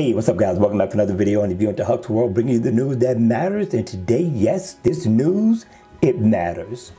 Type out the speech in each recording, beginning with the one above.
Hey, what's up guys? Welcome back to another video on the View into Huck's World, bringing you the news that matters. And today, yes, this news, it matters.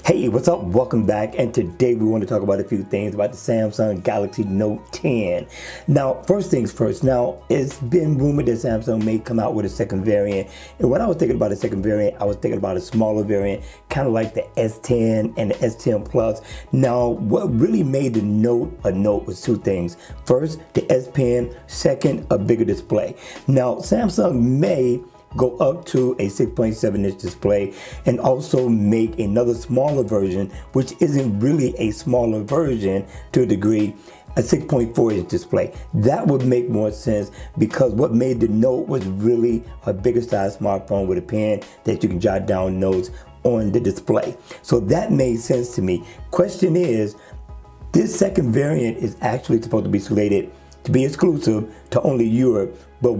Hey, what's up? Welcome back. And today we want to talk about a few things about the Samsung Galaxy Note 10. Now, first things first. Now, it's been rumored that Samsung may come out with a second variant. And when I was thinking about a second variant, I was thinking about a smaller variant, kind of like the S10 and the S10 Plus. Now, what really made the Note a Note was two things. First, the S Pen. Second, a bigger display. Now, Samsung may go up to a 6.7-inch display and also make another smaller version, which isn't really a smaller version to a degree, a 6.4-inch display. That would make more sense because what made the Note was really a bigger size smartphone with a pen that you can jot down notes on the display. So that made sense to me. Question is, this second variant is actually supposed to be slated to be exclusive to only Europe, but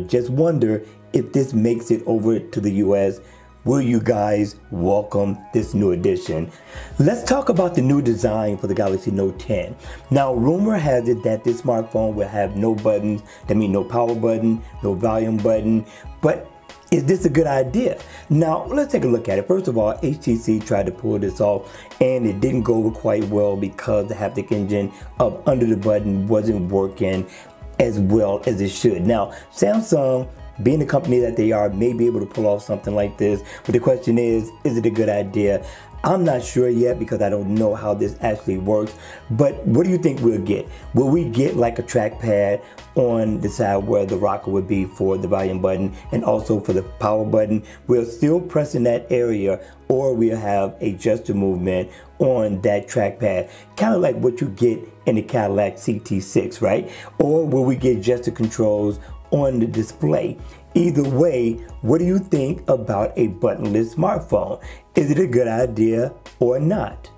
just wonder if this makes it over to the US. Will you guys welcome this new edition? Let's talk about the new design for the Galaxy Note 10. Now, rumor has it that this smartphone will have no buttons. That means no power button, no volume button. But is this a good idea? Now, let's take a look at it. First of all, HTC tried to pull this off and it didn't go over quite well because the haptic engine up under the button wasn't working as well as it should. Now, Samsung, being the company that they are, may be able to pull off something like this. But the question is it a good idea? I'm not sure yet because I don't know how this actually works. But what do you think we'll get? Will we get like a trackpad on the side where the rocker would be for the volume button and also for the power button? We'll still press in that area, or we'll have a gesture movement on that trackpad, kind of like what you get in the Cadillac CT6, right? Or will we get gesture controls on the display? Either way, what do you think about a buttonless smartphone? Is it a good idea or not?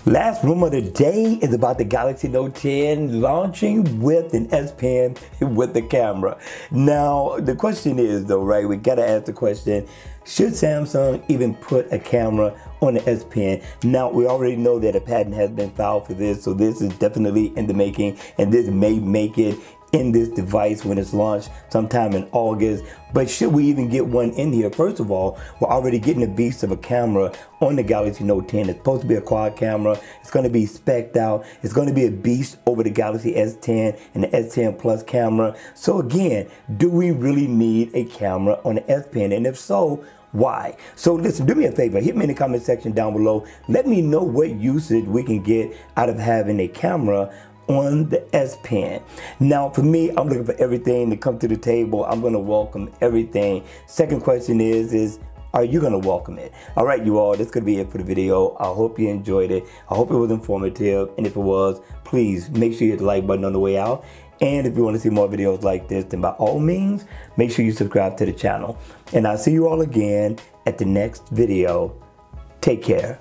Last rumor of the day is about the Galaxy Note 10 launching with an S Pen with the camera. Now, the question is though, right? We gotta ask the question, should Samsung even put a camera on the S Pen? Now, we already know that a patent has been filed for this, so this is definitely in the making, and this may make it in this device when it's launched sometime in August. But should we even get one in here? First of all, we're already getting a beast of a camera on the Galaxy Note 10. It's supposed to be a quad camera. It's going to be spec'd out. It's going to be a beast over the Galaxy S10 and the S10 Plus camera. So again, do we really need a camera on the S Pen? And if so, why? So listen, do me a favor, hit me in the comment section down below. Let me know what usage we can get out of having a camera on the S Pen. Now, for me, I'm looking for everything to come to the table. I'm going to welcome everything. Second question is are you going to welcome it? All right, you all, that's going to be it for the video. I hope you enjoyed it. I hope it was informative. And if it was, please make sure you hit the like button on the way out. And if you want to see more videos like this, then by all means, make sure you subscribe to the channel. And I'll see you all again at the next video. Take care.